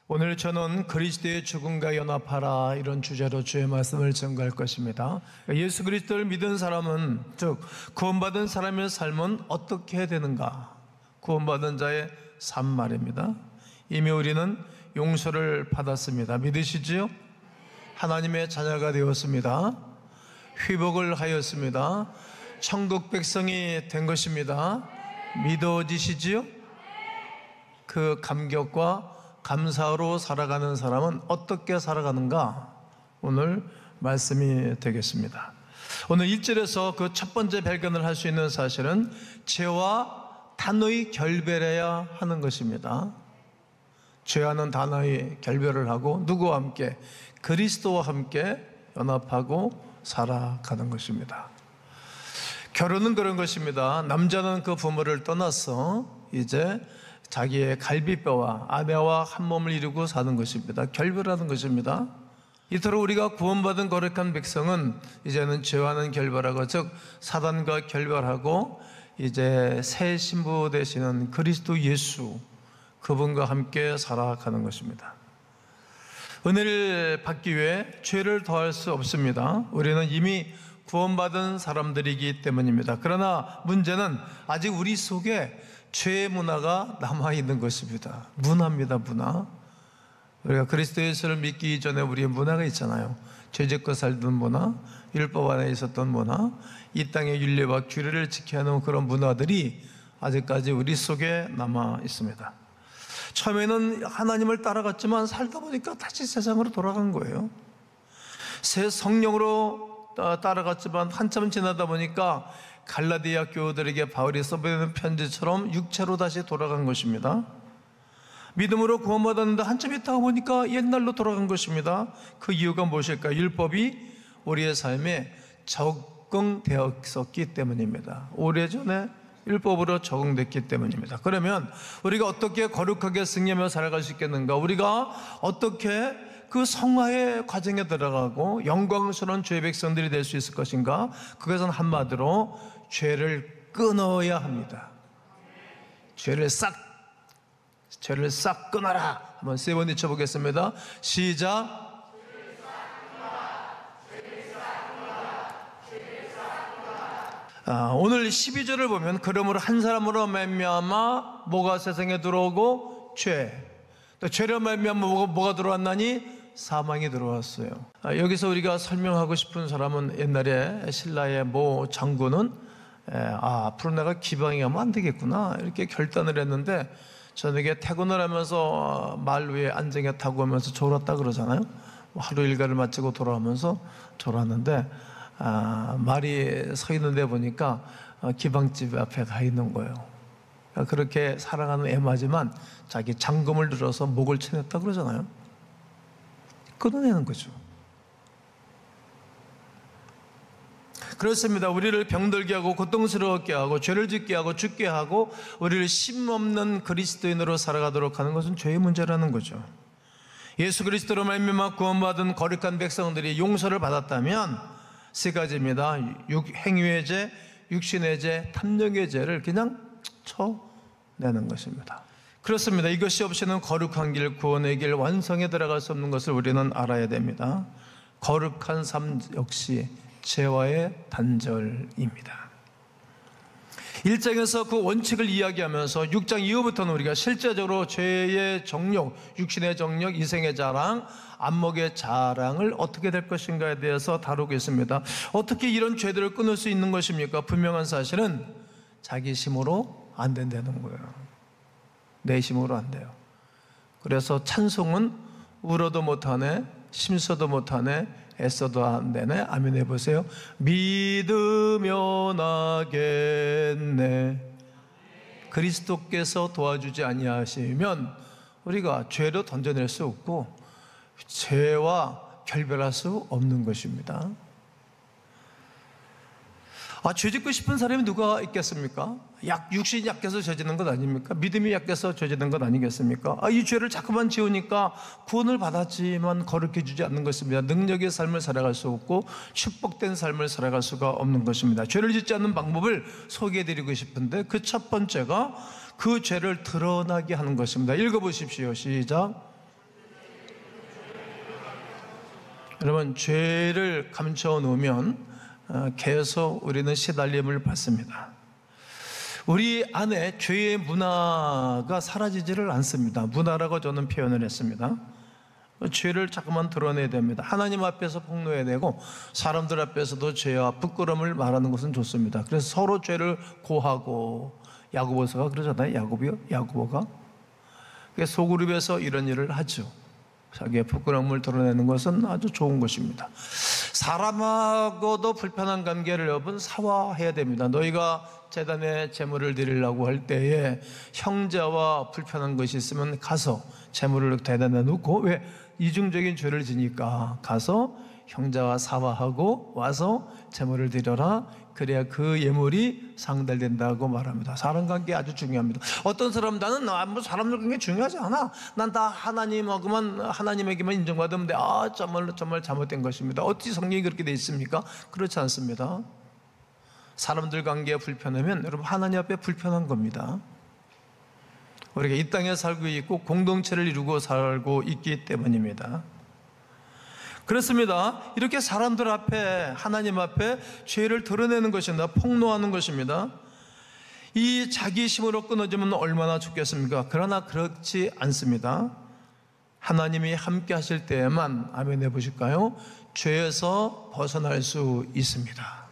오늘 저는 그리스도의 죽음과 연합하라 이런 주제로 주의 말씀을 전가할 것입니다. 예수 그리스도를 믿은 사람은, 즉 구원받은 사람의 삶은 어떻게 해야 되는가? 구원받은 자의 삶 말입니다. 이미 우리는 용서를 받았습니다. 믿으시지요? 하나님의 자녀가 되었습니다. 회복을 하였습니다. 천국 백성이 된 것입니다. 믿어지시지요? 그 감격과 감사로 살아가는 사람은 어떻게 살아가는가? 오늘 말씀이 되겠습니다. 오늘 1절에서 그 첫 번째 발견을 할 수 있는 사실은 죄와 단호히 결별해야 하는 것입니다. 죄와는 단호히 결별을 하고 누구와 함께? 그리스도와 함께 연합하고 살아가는 것입니다. 결혼은 그런 것입니다. 남자는 그 부모를 떠나서 이제 자기의 갈비뼈와 아내와 한 몸을 이루고 사는 것입니다. 결별하는 것입니다. 이토록 우리가 구원받은 거룩한 백성은 이제는 죄와는 결별하고, 즉 사단과 결별하고 이제 새 신부 되시는 그리스도 예수, 그분과 함께 살아가는 것입니다. 은혜를 받기 위해 죄를 더할 수 없습니다. 우리는 이미 구원받은 사람들이기 때문입니다. 그러나 문제는 아직 우리 속에 죄의 문화가 남아있는 것입니다. 문화입니다, 문화. 우리가 그리스도 예수를 믿기 이전에 우리의 문화가 있잖아요. 죄짓고 살던 문화, 율법 안에 있었던 문화, 이 땅의 윤리와 규례를 지켜야 하는 그런 문화들이 아직까지 우리 속에 남아 있습니다. 처음에는 하나님을 따라갔지만 살다 보니까 다시 세상으로 돌아간 거예요. 새 성령으로 따라갔지만 한참 지나다 보니까 갈라디아 교우들에게 바울이 써보내는 편지처럼 육체로 다시 돌아간 것입니다. 믿음으로 구원받았는데 한참 있다가 보니까 옛날로 돌아간 것입니다. 그 이유가 무엇일까요? 율법이 우리의 삶에 적응되었었기 때문입니다. 오래전에 율법으로 적응됐기 때문입니다. 그러면 우리가 어떻게 거룩하게 승리하며 살아갈 수 있겠는가? 우리가 어떻게 그 성화의 과정에 들어가고 영광스러운 주의 백성들이 될 수 있을 것인가? 그것은 한마디로 죄를 끊어야 합니다. 죄를 싹 끊어라. 한번 세 번 외쳐보겠습니다. 시작. 오늘 12절을 보면 그러므로 한 사람으로 말미암아 뭐가 세상에 들어오고? 죄. 또 죄로 말미암아 뭐가 들어왔나니? 사망이 들어왔어요. 여기서 우리가 설명하고 싶은 사람은 옛날에 신라의 모 장군은 앞으로 내가 기방에 가면 안 되겠구나 이렇게 결단을 했는데, 저녁에 퇴근을 하면서 말 위에 안정에 타고 오면서 졸았다 그러잖아요. 하루 일과를 마치고 돌아오면서 졸았는데 말이 서 있는데 보니까 기방집 앞에 가 있는 거예요. 그렇게 살아가는 애마지만 자기 장검을 들어서 목을 쳐냈다 그러잖아요. 끊어내는 거죠. 그렇습니다. 우리를 병들게 하고 고통스러웠게 하고 죄를 짓게 하고 죽게 하고 우리를 쉼없는 그리스도인으로 살아가도록 하는 것은 죄의 문제라는 거죠. 예수 그리스도로 말미암아 구원받은 거룩한 백성들이 용서를 받았다면 세 가지입니다. 행위의 죄, 육신의 죄, 탐욕의 죄를 그냥 쳐내는 것입니다. 그렇습니다. 이것이 없이는 거룩한 길, 구원의 길, 완성에 들어갈 수 없는 것을 우리는 알아야 됩니다. 거룩한 삶 역시 죄와의 단절입니다. 1장에서 그 원칙을 이야기하면서 6장 이후부터는 우리가 실제적으로 죄의 정욕, 육신의 정욕, 이생의 자랑, 안목의 자랑을 어떻게 될 것인가에 대해서 다루겠습니다. 어떻게 이런 죄들을 끊을 수 있는 것입니까? 분명한 사실은 자기 힘으로 안 된다는 거예요. 내 힘으로 안 돼요. 그래서 찬송은 울어도 못하네, 심서도 못하네, 애써도 안 되네. 아멘 해보세요. 믿으면 하겠네. 그리스도께서 도와주지 아니하시면 우리가 죄로 던져낼 수 없고 죄와 결별할 수 없는 것입니다. 죄 짓고 싶은 사람이 누가 있겠습니까? 육신이 약해서 죄지는 것 아닙니까? 믿음이 약해서 죄지는 것 아니겠습니까? 이 죄를 자꾸만 지으니까 구원을 받았지만 거룩해 주지 않는 것입니다. 능력의 삶을 살아갈 수 없고 축복된 삶을 살아갈 수가 없는 것입니다. 죄를 짓지 않는 방법을 소개해드리고 싶은데 그 첫 번째가 그 죄를 드러나게 하는 것입니다. 읽어보십시오. 시작. 여러분, 죄를 감춰 놓으면 계속 우리는 시달림을 받습니다. 우리 안에 죄의 문화가 사라지지를 않습니다. 문화라고 저는 표현을 했습니다. 죄를 자꾸만 드러내야 됩니다. 하나님 앞에서 폭로해야 되고 사람들 앞에서도 죄와 부끄러움을 말하는 것은 좋습니다. 그래서 서로 죄를 고하고, 야고보서가 그러잖아요. 야고보가 소그룹에서 이런 일을 하죠. 자기의 부끄러움을 드러내는 것은 아주 좋은 것입니다. 사람하고도 불편한 관계를 여러분 사화해야 됩니다. 너희가 제단에 제물을 드리려고 할 때에 형제와 불편한 것이 있으면 가서 제물을 대단에 놓고, 왜? 이중적인 죄를 지니까 가서 형제와 사화하고 와서 제물을 드려라. 그래야 그 예물이 상달된다고 말합니다. 사람 관계 아주 중요합니다. 어떤 사람, 나는 뭐 사람들 관계 중요하지 않아, 난 다 하나님에게만 인정받으면 돼. 정말 잘못된 것입니다. 어찌 성경이 그렇게 돼 있습니까? 그렇지 않습니다. 사람들 관계가 불편하면 여러분 하나님 앞에 불편한 겁니다. 우리가 이 땅에 살고 있고 공동체를 이루고 살고 있기 때문입니다. 그렇습니다. 이렇게 사람들 앞에, 하나님 앞에 죄를 드러내는 것입니다. 폭로하는 것입니다. 이 자기심으로 끊어지면 얼마나 좋겠습니까? 그러나 그렇지 않습니다. 하나님이 함께 하실 때에만, 아멘 해보실까요? 죄에서 벗어날 수 있습니다.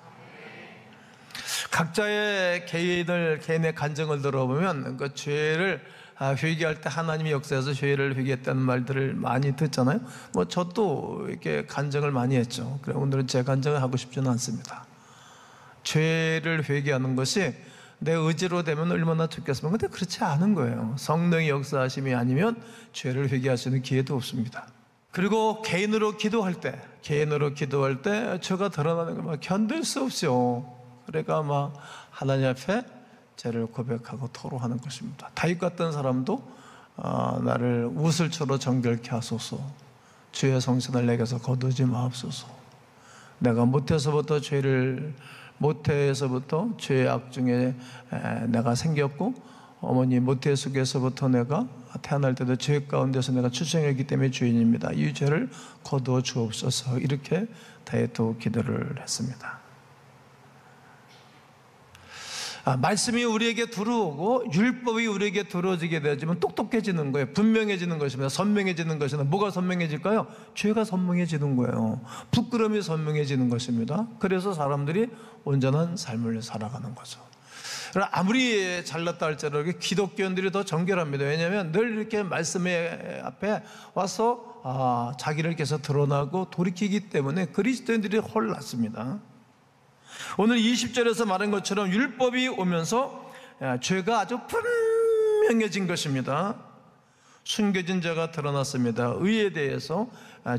각자의 개인의 간증을 들어보면 그 죄를 회개할 때 하나님이 역사에서 죄를 회개했다는 말들을 많이 듣잖아요. 저도 이렇게 간증을 많이 했죠. 그래, 오늘은 제 간증을 하고 싶지는 않습니다. 죄를 회개하는 것이 내 의지로 되면 얼마나 좋겠습니까? 근데 그렇지 않은 거예요. 성령의 역사하심이 아니면 죄를 회개할 수 있는 기회도 없습니다. 그리고 개인으로 기도할 때 죄가 드러나는 걸 견딜 수 없죠. 그러니까 하나님 앞에 죄를 고백하고 토로하는 것입니다. 다윗 같은 사람도 나를 우슬초로 정결케 하소서, 주의 성신을 내게서 거두지 마옵소서. 내가 모태에서부터 죄의 악 중에 내가 생겼고, 어머니 모태 속에서부터 내가 태어날 때도 죄 가운데서 내가 출생했기 때문에 죄인입니다. 이 죄를 거두어 주옵소서. 이렇게 다윗도 기도를 했습니다. 말씀이 우리에게 들어오고 율법이 우리에게 들어오게 되지만 똑똑해지는 거예요. 분명해지는 것입니다. 선명해지는 것입니다. 뭐가 선명해질까요? 죄가 선명해지는 거예요. 부끄러움이 선명해지는 것입니다. 그래서 사람들이 온전한 삶을 살아가는 거죠. 아무리 잘났다 할지라도 기독교인들이 더 정결합니다. 왜냐하면 늘 이렇게 말씀의 앞에 와서 자기를 계속 드러나고 돌이키기 때문에 그리스도인들이 홀랐습니다. 오늘 20절에서 말한 것처럼 율법이 오면서 죄가 아주 분명해진 것입니다. 숨겨진 죄가 드러났습니다. 의에 대해서,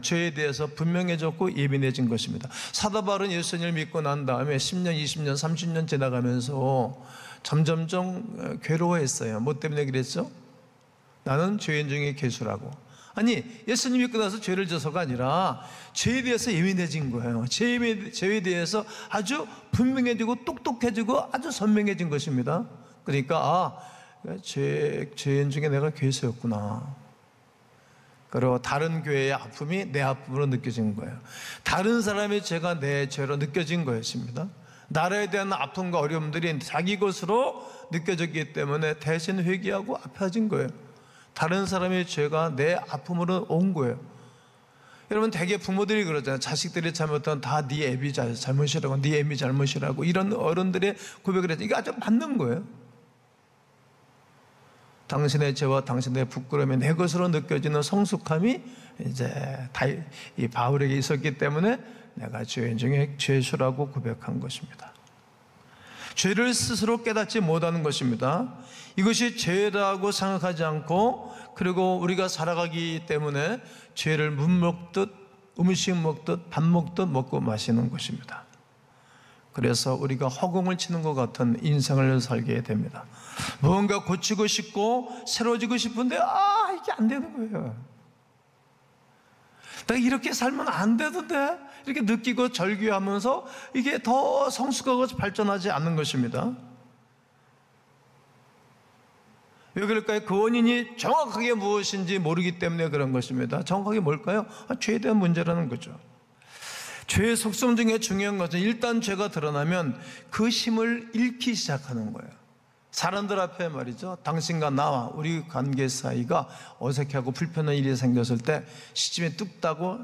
죄에 대해서 분명해졌고 예민해진 것입니다. 사도 바울은 예수님을 믿고 난 다음에 10년, 20년, 30년 지나가면서 점점점 괴로워했어요. 뭐 때문에 그랬죠? 나는 죄인 중에 괴수라고. 아니, 예수님 믿고 나서 죄를 져서가 아니라 죄에 대해서 예민해진 거예요. 죄에 대해서 아주 분명해지고 똑똑해지고 아주 선명해진 것입니다. 그러니까 죄인 중에 내가 괴수였구나. 그리고 다른 교회의 아픔이 내 아픔으로 느껴진 거예요. 다른 사람의 죄가 내 죄로 느껴진 것입니다. 나라에 대한 아픔과 어려움들이 자기 것으로 느껴졌기 때문에 대신 회개하고 아파진 거예요. 다른 사람의 죄가 내 아픔으로 온 거예요. 여러분, 대개 부모들이 그러잖아요. 자식들이 잘못하면 다 네 애비 잘못이라고, 네 애미 잘못이라고, 이런 어른들의 고백을 해서 이게 아주 맞는 거예요. 당신의 죄와 당신의 부끄러움이 내 것으로 느껴지는 성숙함이 이제 이 바울에게 있었기 때문에 내가 죄인 중에 죄수라고 고백한 것입니다. 죄를 스스로 깨닫지 못하는 것입니다. 이것이 죄라고 생각하지 않고, 그리고 우리가 살아가기 때문에 죄를 물 먹듯, 음식 먹듯, 밥 먹듯 먹고 마시는 것입니다. 그래서 우리가 허공을 치는 것 같은 인생을 살게 됩니다. 무언가 고치고 싶고 새로워지고 싶은데 이게 안 되는 거예요. 내가 이렇게 살면 안 되던데, 이렇게 느끼고 절규하면서 이게 더 성숙하고 발전하지 않는 것입니다. 왜 그럴까요? 그 원인이 정확하게 무엇인지 모르기 때문에 그런 것입니다. 정확하게 뭘까요? 죄에 대한 문제라는 거죠. 죄의 속성 중에 중요한 것은 일단 죄가 드러나면 그 힘을 잃기 시작하는 거예요. 사람들 앞에 말이죠, 당신과 나와 우리 관계 사이가 어색하고 불편한 일이 생겼을 때 시침이 뚝 따고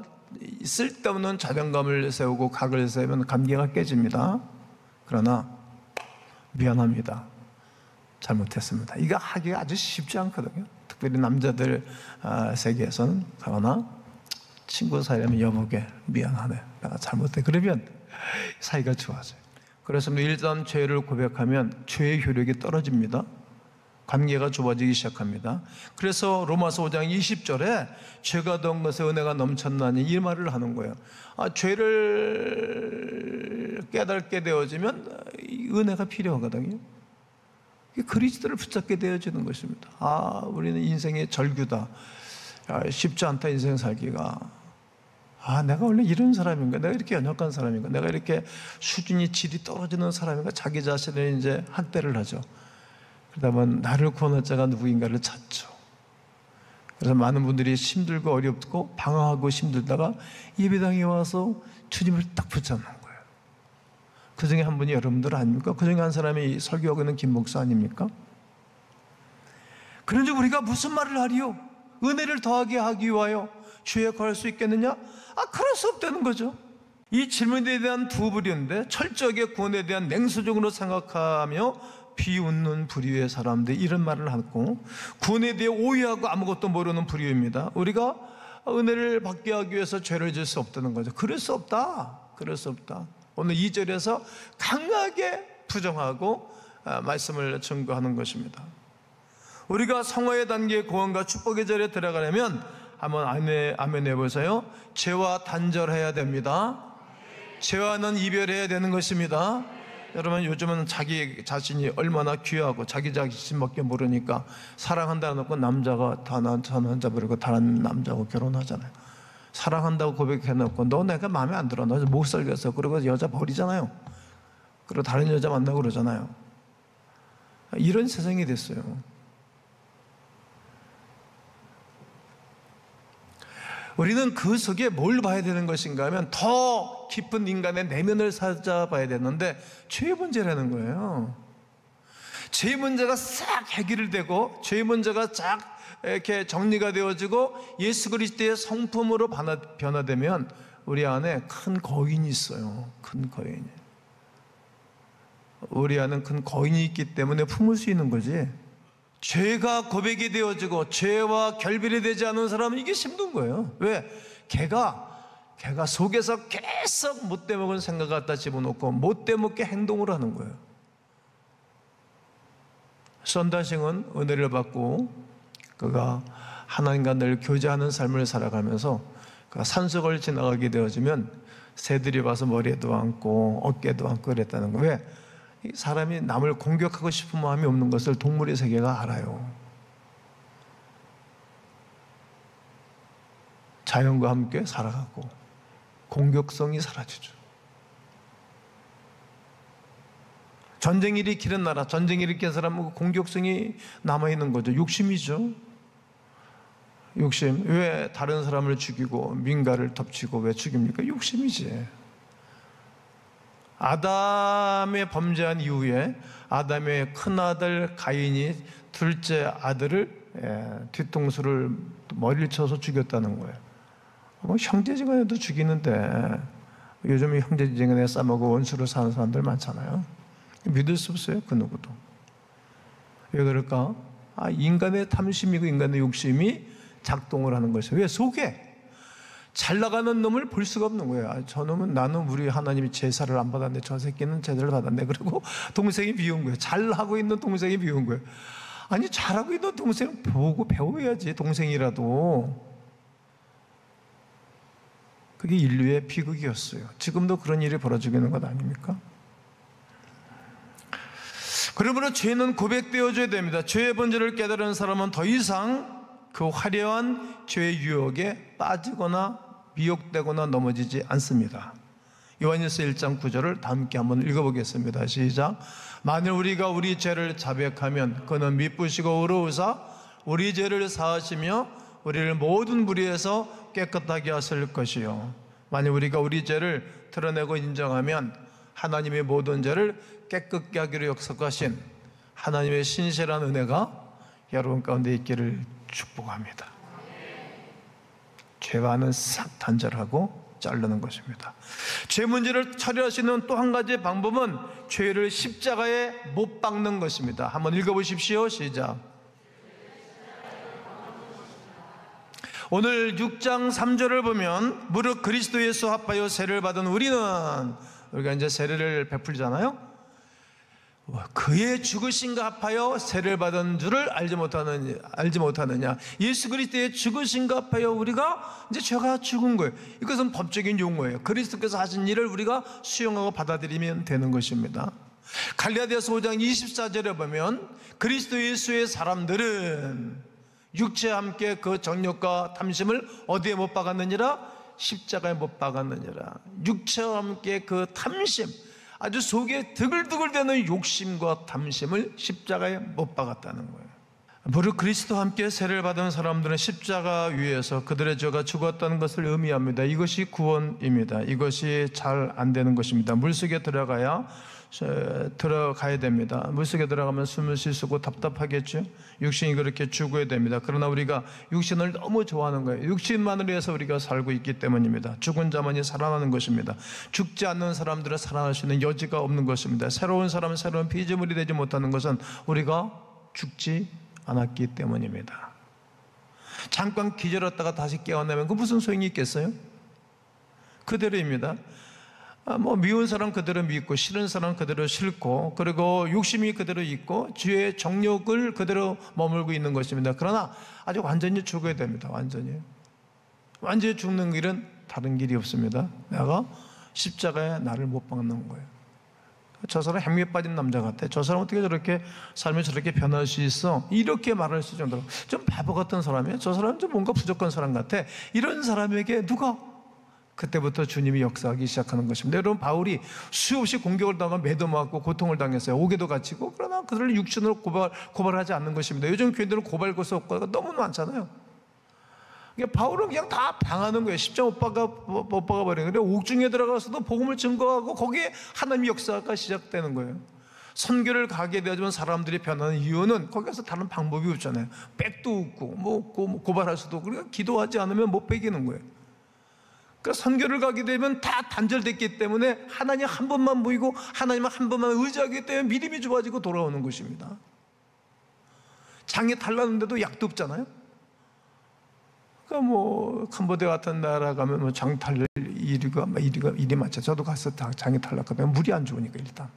쓸데없는 자존감을 세우고 각을 세우면 관계가 깨집니다. 그러나 미안합니다, 잘못했습니다, 이거 하기가 아주 쉽지 않거든요. 특별히 남자들 세계에서는. 그러나 친구 사이라면 여보게 미안하네, 내가 잘못해, 그러면 사이가 좋아져요. 그래서 일단 죄를 고백하면 죄의 효력이 떨어집니다. 관계가 좁아지기 시작합니다. 그래서 로마서 5장 20절에 죄가 던 것에 은혜가 넘쳤나니 이 말을 하는 거예요. 죄를 깨닫게 되어지면 은혜가 필요하거든요. 그리스도를 붙잡게 되어지는 것입니다. 우리는 인생의 절규다, 쉽지 않다 인생 살기가. 내가 원래 이런 사람인가, 내가 이렇게 연약한 사람인가, 내가 이렇게 수준이 질이 떨어지는 사람인가, 자기 자신을 이제 학대를 하죠. 그러다 보면 나를 구원할 자가 누구인가를 찾죠. 그래서 많은 분들이 힘들고 어렵고 방황하고 힘들다가 예배당에 와서 주님을 딱 붙잡는 거예요. 그 중에 한 분이 여러분들 아닙니까? 그 중에 한 사람이 설교하고 있는 김 목사 아닙니까? 그런데 우리가 무슨 말을 하리요? 은혜를 더하게 하기 위하여 주에 거할 수 있겠느냐? 그럴 수 없다는 거죠. 이 질문에 대한 두 부류인데, 철저하게 구원에 대한 냉소적으로 생각하며 비웃는 부류의 사람들이 이런 말을 하고, 구원에 대해 오해하고 아무것도 모르는 부류입니다. 우리가 은혜를 받게 하기 위해서 죄를 지을 수 없다는 거죠. 그럴 수 없다, 그럴 수 없다. 오늘 2절에서 강하게 부정하고 말씀을 증거하는 것입니다. 우리가 성화의 단계, 구원과 축복의 절에 들어가려면 한번 아멘 해보세요. 죄와 단절해야 됩니다. 죄와는 이별해야 되는 것입니다. 여러분, 요즘은 자기 자신이 얼마나 귀하고 자기 자신밖에 모르니까 사랑한다 놓고 남자가 저 남자 버리고 다른 남자하고 결혼하잖아요. 사랑한다고 고백해놓고 너 내가 마음에 안 들어, 너 못 살겠어, 그러고 여자 버리잖아요. 그리고 다른 여자 만나고 그러잖아요. 이런 세상이 됐어요. 우리는 그 속에 뭘 봐야 되는 것인가 하면 더 깊은 인간의 내면을 찾아봐야 되는데, 죄의 문제라는 거예요. 죄의 문제가 싹 해결되고 죄의 문제가 쫙 이렇게 정리가 되어지고 예수 그리스도의 성품으로 변화되면 우리 안에 큰 거인이 있어요. 큰 거인이. 우리 안에 큰 거인이 있기 때문에 품을 수 있는 거지, 죄가 고백이 되어지고 죄와 결별이 되지 않은 사람은 이게 힘든 거예요. 왜? 걔가 속에서 계속 못돼 먹은 생각 갖다 집어넣고 못돼 먹게 행동을 하는 거예요. 선다싱은 은혜를 받고 그가 하나님과 늘 교제하는 삶을 살아가면서 그가 산속을 지나가게 되어지면 새들이 와서 머리에도 앉고 어깨에도 앉고 그랬다는 거예요. 왜? 사람이 남을 공격하고 싶은 마음이 없는 것을 동물의 세계가 알아요. 자연과 함께 살아가고 공격성이 사라지죠. 전쟁 일으키는 나라, 전쟁 일으키는 사람은 공격성이 남아있는 거죠. 욕심이죠. 욕심. 왜 다른 사람을 죽이고 민가를 덮치고 왜 죽입니까? 욕심이지. 아담의 범죄한 이후에 아담의 큰아들 가인이 둘째 아들을 뒤통수를 머리를 쳐서 죽였다는 거예요. 형제지간에도 죽이는데 요즘 형제지간에 싸먹고 원수로 사는 사람들 많잖아요. 믿을 수 없어요, 그 누구도. 왜 그럴까? 인간의 탐심이고 인간의 욕심이 작동을 하는 것이에요. 왜? 속에 잘 나가는 놈을 볼 수가 없는 거예요. 저 놈은, 나는 우리 하나님이 제사를 안 받았네, 저 새끼는 제사를 받았네. 그리고 동생이 비운 거예요. 잘하고 있는 동생이 비운 거예요. 아니, 잘하고 있는 동생 보고 배워야지, 동생이라도. 그게 인류의 비극이었어요. 지금도 그런 일이 벌어지고 있는 것 아닙니까? 그러므로 죄는 고백되어줘야 됩니다. 죄의 본질을 깨달은 사람은 더 이상 그 화려한 죄의 유혹에 빠지거나 미혹되거나 넘어지지 않습니다. 요한일서 1장 9절을 다 함께 한번 읽어보겠습니다. 시작. 만일 우리가 우리 죄를 자백하면 그는 미쁘시고 의로우사 우리 죄를 사하시며 우리를 모든 불의에서 깨끗하게 하실 것이요 만약 우리가 우리 죄를 드러내고 인정하면 하나님의 모든 죄를 깨끗게 하기로 약속하신 하나님의 신실한 은혜가 여러분 가운데 있기를 축복합니다. 죄와는 싹 단절하고 자르는 것입니다. 죄 문제를 처리할 수 있는 또 한 가지 방법은 죄를 십자가에 못 박는 것입니다. 한번 읽어보십시오. 시작. 오늘 6장 3절을 보면 무릇 그리스도 예수 합하여 세례를 받은 우리가 이제 세례를 베풀잖아요. 그의 죽으심과 합하여 세례를 받은 줄을 알지 못하느냐. 예수 그리스도의 죽으심과 합하여 우리가 이제 죄가 죽은 거예요. 이것은 법적인 용어예요. 그리스도께서 하신 일을 우리가 수용하고 받아들이면 되는 것입니다. 갈라디아서 5장 24절에 보면 그리스도 예수의 사람들은 육체와 함께 그 정욕과 탐심을 어디에 못 박았느니라? 십자가에 못 박았느니라. 육체와 함께 그 탐심, 아주 속에 드글드글대는 욕심과 탐심을 십자가에 못 박았다는 거예요. 무릇 그리스도와 함께 세례를 받은 사람들은 십자가 위에서 그들의 죄가 죽었다는 것을 의미합니다. 이것이 구원입니다. 이것이 잘 안 되는 것입니다. 물속에 들어가야 됩니다. 물속에 들어가면 숨을 쉴 수 없고 답답하겠죠. 육신이 그렇게 죽어야 됩니다. 그러나 우리가 육신을 너무 좋아하는 거예요. 육신만을 위해서 우리가 살고 있기 때문입니다. 죽은 자만이 살아나는 것입니다. 죽지 않는 사람들은 살아날 수 있는 여지가 없는 것입니다. 새로운 사람은 새로운 피조물이 되지 못하는 것은 우리가 죽지 않았기 때문입니다. 잠깐 기절했다가 다시 깨어나면 그 무슨 소용이 있겠어요? 그대로입니다. 미운 사람 그대로 믿고 싫은 사람 그대로 싫고, 그리고 욕심이 그대로 있고 죄의 정욕을 그대로 머물고 있는 것입니다. 그러나 아주 완전히 죽어야 됩니다. 완전히 죽는 길은 다른 길이 없습니다. 내가 십자가에 나를 못 박는 거예요. 저 사람 행위에 빠진 남자 같아. 저 사람 어떻게 저렇게 삶이 저렇게 변할 수 있어? 이렇게 말할 수 정도로 좀 바보 같은 사람이에요. 저 사람은 좀 뭔가 부족한 사람 같아. 이런 사람에게 누가? 그때부터 주님이 역사하기 시작하는 것입니다. 여러분, 바울이 수없이 공격을 당하고 매도 맞고 고통을 당했어요. 옥에도 갇히고. 그러나 그들을 육신으로 고발하지 않는 것입니다. 요즘 교인들은 고발 고소가 너무 많잖아요. 바울은 그냥 다 당하는 거예요. 십자가 못 박아버리는 거예요. 옥중에 들어가서도 복음을 증거하고 거기에 하나님의 역사가 시작되는 거예요. 선교를 가게 되지만 사람들이 변하는 이유는 거기서 다른 방법이 없잖아요. 백도 없고 고발할 수도 없고, 그러니까 기도하지 않으면 못 베기는 거예요. 그러니까 선교를 가게 되면 다 단절됐기 때문에 하나님 한 번만 보이고 하나님 한 번만 의지하기 때문에 믿음이 좋아지고 돌아오는 것입니다. 장이 탈났는데도 약도 없잖아요. 그러니까 캄보디아 같은 나라 가면 장 탈 일이 맞죠. 저도 가서 장이 탈났거든요. 물이 안 좋으니까 일단.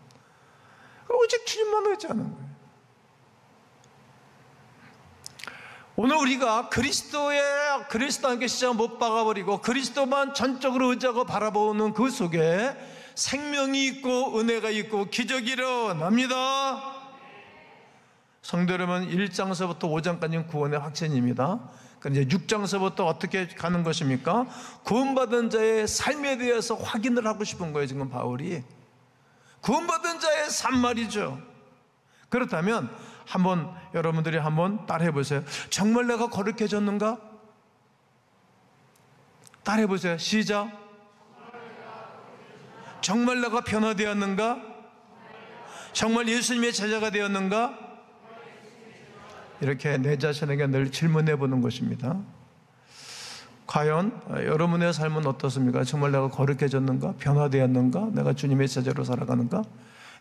오직 주님만 의지하는 거예요. 오늘 우리가 그리스도와 함께 십자가 못 박아버리고 그리스도만 전적으로 의지하고 바라보는 그 속에 생명이 있고 은혜가 있고 기적이 일어납니다. 성도 여러분, 1장서부터 5장까지는 구원의 확신입니다. 이제 6장서부터 어떻게 가는 것입니까? 구원받은 자의 삶에 대해서 확인을 하고 싶은 거예요. 지금 바울이 구원받은 자의 삶 말이죠. 그렇다면 여러분들이 한번 따라해 보세요. 정말 내가 거룩해졌는가? 따라해 보세요. 시작. 정말 내가 변화되었는가? 정말 예수님의 제자가 되었는가? 이렇게 내 자신에게 늘 질문해 보는 것입니다. 과연 여러분의 삶은 어떻습니까? 정말 내가 거룩해졌는가? 변화되었는가? 내가 주님의 제자로 살아가는가?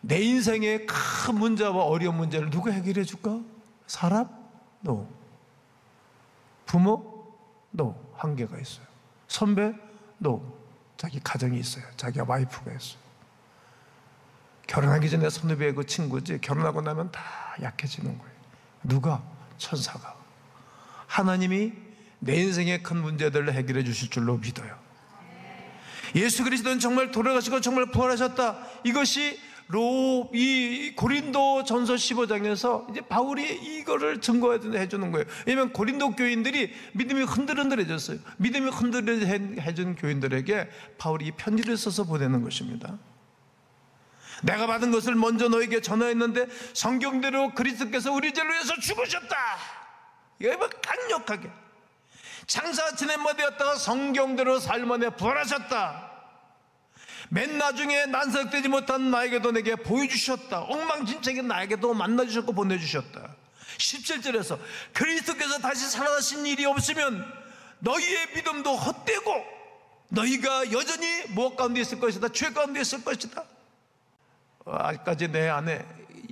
내 인생의 큰 문제와 어려운 문제를 누가 해결해 줄까? 사람? No. 부모? No. 한계가 있어요. 선배? No. 자기 가정이 있어요. 자기 와이프가 있어요. 결혼하기 전에 선후배의 그 친구지, 결혼하고 나면 다 약해지는 거예요. 누가? 천사가. 하나님이 내 인생의 큰 문제들을 해결해 주실 줄로 믿어요. 예수 그리스도는 정말 돌아가시고 정말 부활하셨다. 이것이 이 고린도 전서 15장에서 이제 바울이 이거를 증거해 주는 거예요. 왜냐하면 고린도 교인들이 믿음이 흔들흔들해졌어요. 믿음이 흔들해진 교인들에게 바울이 이 편지를 써서 보내는 것입니다. 내가 받은 것을 먼저 너에게 전하였는데 성경대로 그리스도께서 우리 죄를 위해서 죽으셨다. 이거 강력하게 장사 지낸바 되었다가 성경대로 삶 안에 부활하셨다. 맨 나중에 난석되지 못한 나에게도 내게 보여주셨다. 엉망진창에 나에게도 만나주셨고 보내주셨다. 17절에서 그리스도께서 다시 살아나신 일이 없으면 너희의 믿음도 헛되고 너희가 여전히 무엇 가운데 있을 것이다. 죄 가운데 있을 것이다. 아직까지 내 안에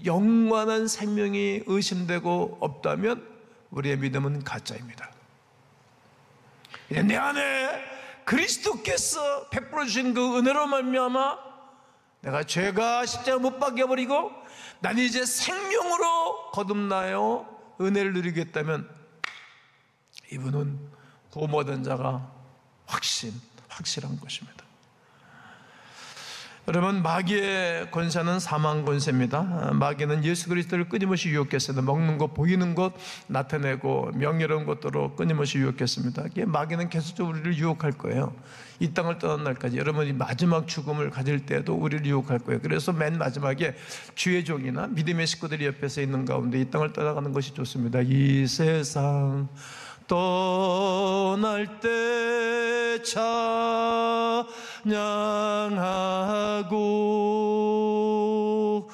영원한 생명이 의심되고 없다면 우리의 믿음은 가짜입니다. 내 안에 그리스도께서 베풀어 주신 그 은혜로 말미암아 내가 죄가 십자가 못 박혀버리고 나는 이제 생명으로 거듭나요 은혜를 누리겠다면 이분은 구원받은 자가 확실한 것입니다. 여러분, 마귀의 권세는 사망 권세입니다. 마귀는 예수 그리스도를 끊임없이 유혹했습니다. 먹는 것, 보이는 것 나타내고 명예로운 것들로 끊임없이 유혹했습니다. 마귀는 계속적으로 우리를 유혹할 거예요. 이 땅을 떠난 날까지. 여러분이 마지막 죽음을 가질 때도 우리를 유혹할 거예요. 그래서 맨 마지막에 주의 종이나 믿음의 식구들이 옆에서 있는 가운데 이 땅을 떠나가는 것이 좋습니다. 이 세상 떠날 때 찬양하고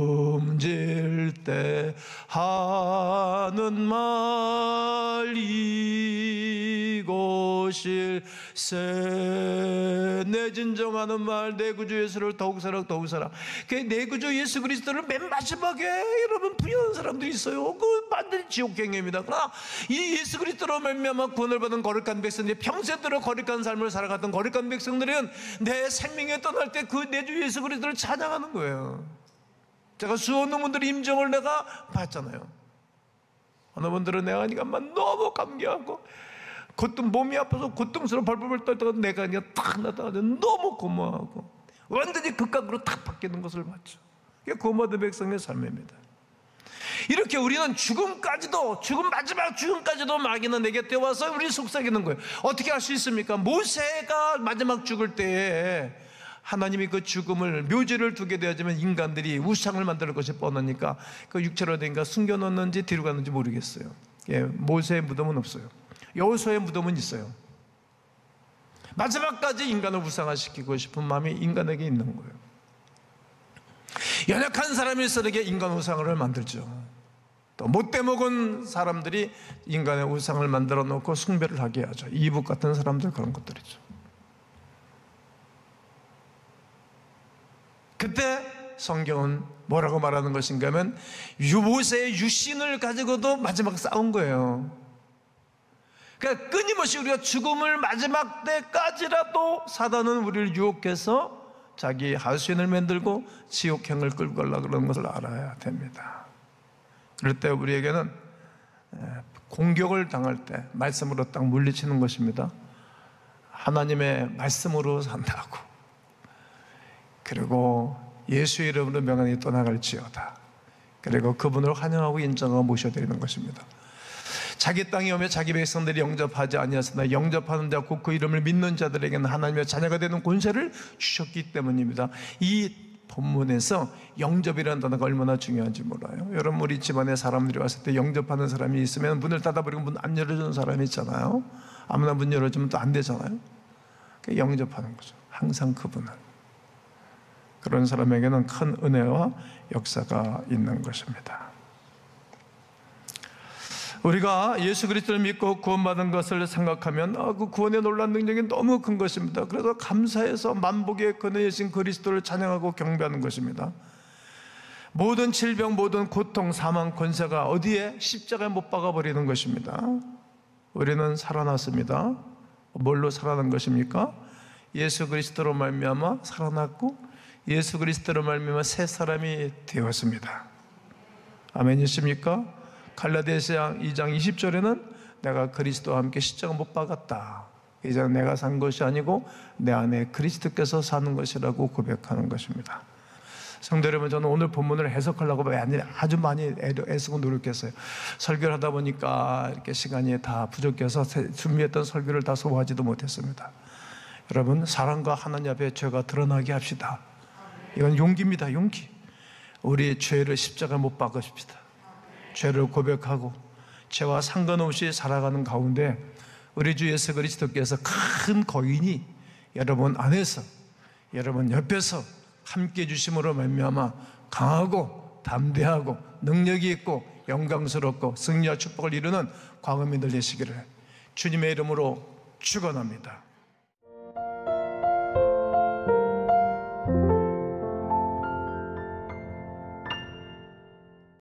숨질 때 하는 말 이곳일세 내 진정하는 말 내 구주 예수를 더욱 사랑 내 구주 예수 그리스도를 맨 마지막에 여러분 부여한 사람들이 있어요. 그 완전히 지옥행입니다. 그러나 이 예수 그리스도로 말미암아 구원을 받은 거룩한 백성들이 평생도록 거룩한 삶을 살아갔던 거룩한 백성들은 내 생명에 떠날 때 그 내 주 예수 그리스도를 찬양하는 거예요. 제가 수많은 분들의 임종을 내가 봤잖아요. 어느 분들은 내가 하니까만 너무 감기하고 고통 몸이 아파서 고통스러워 벌벌 떨다가 내가 그냥 탁 나다가 너무 고마워하고 완전히 극각으로 탁 바뀌는 것을 봤죠. 이게 구원받은 백성의 삶입니다. 이렇게 우리는 죽음까지도 마지막 죽음까지도 마귀는 내 곁에 와서 우리 속삭이는 거예요. 어떻게 할 수 있습니까? 모세가 마지막 죽을 때에 하나님이 그 죽음을 묘지를 두게 되어지면 인간들이 우상을 만들 것이 뻔하니까 그 육체로 된가 숨겨놓는지 뒤로 갔는지 모르겠어요. 모세의 무덤은 없어요. 여호수아의 무덤은 있어요. 마지막까지 인간을 우상화시키고 싶은 마음이 인간에게 있는 거예요. 연약한 사람일수록 인간 우상을 만들죠. 또 못돼 먹은 사람들이 인간의 우상을 만들어 놓고 숭배를 하게 하죠. 이북 같은 사람들 그런 것들이죠. 그때 성경은 뭐라고 말하는 것인가 하면 모세의 유신을 가지고도 마지막 싸운 거예요. 그러니까 끊임없이 우리가 죽음을 마지막 때까지라도 사단은 우리를 유혹해서 자기 하수인을 만들고 지옥행을 끌고 가려고 그러는 것을 알아야 됩니다. 그럴 때 우리에게는 공격을 당할 때 말씀으로 딱 물리치는 것입니다. 하나님의 말씀으로 산다고, 그리고 예수의 이름으로 명하니 떠나갈지어다, 그리고 그분을 환영하고 인정하고 모셔드리는 것입니다. 자기 땅에 오며 자기 백성들이 영접하지 아니하였으나 영접하는 자 곧 그 이름을 믿는 자들에게는 하나님의 자녀가 되는 권세를 주셨기 때문입니다. 이 본문에서 영접이라는 단어가 얼마나 중요한지 몰라요. 여러분, 우리 집안에 사람들이 왔을 때 영접하는 사람이 있으면 문을 닫아버리고 문 안 열어주는 사람이 있잖아요. 아무나 문 열어주면 또 안 되잖아요. 영접하는 거죠. 항상 그분을. 그런 사람에게는 큰 은혜와 역사가 있는 것입니다. 우리가 예수 그리스도를 믿고 구원받은 것을 생각하면 그 구원의 놀라운 능력이 너무 큰 것입니다. 그래서 감사해서 만복의 근원이신 그리스도를 찬양하고 경배하는 것입니다. 모든 질병, 모든 고통, 사망, 권세가 어디에? 십자가에 못 박아버리는 것입니다. 우리는 살아났습니다. 뭘로 살아난 것입니까? 예수 그리스도로 말미암아 살아났고 예수 그리스도로 말미암아 새 사람이 되었습니다. 아멘이십니까? 갈라디아서 2장 20절에는 내가 그리스도와 함께 십자가 못 박았다. 이제 내가 산 것이 아니고 내 안에 그리스도께서 사는 것이라고 고백하는 것입니다. 성도 여러분, 저는 오늘 본문을 해석하려고 아주 많이 애쓰고 노력했어요. 설교를 하다 보니까 이렇게 시간이 다 부족해서 준비했던 설교를 다 소화하지도 못했습니다. 여러분, 사랑과 하나님 앞에 죄가 드러나게 합시다. 이건 용기입니다. 용기. 우리 죄를 십자가 못 박으십시다. 죄를 고백하고 죄와 상관없이 살아가는 가운데 우리 주 예수 그리스도께서 큰 거인이 여러분 안에서, 여러분 옆에서 함께 해주심으로 말미암아 강하고 담대하고 능력이 있고 영광스럽고 승리와 축복을 이루는 광음이들 되시기를 주님의 이름으로 축원합니다.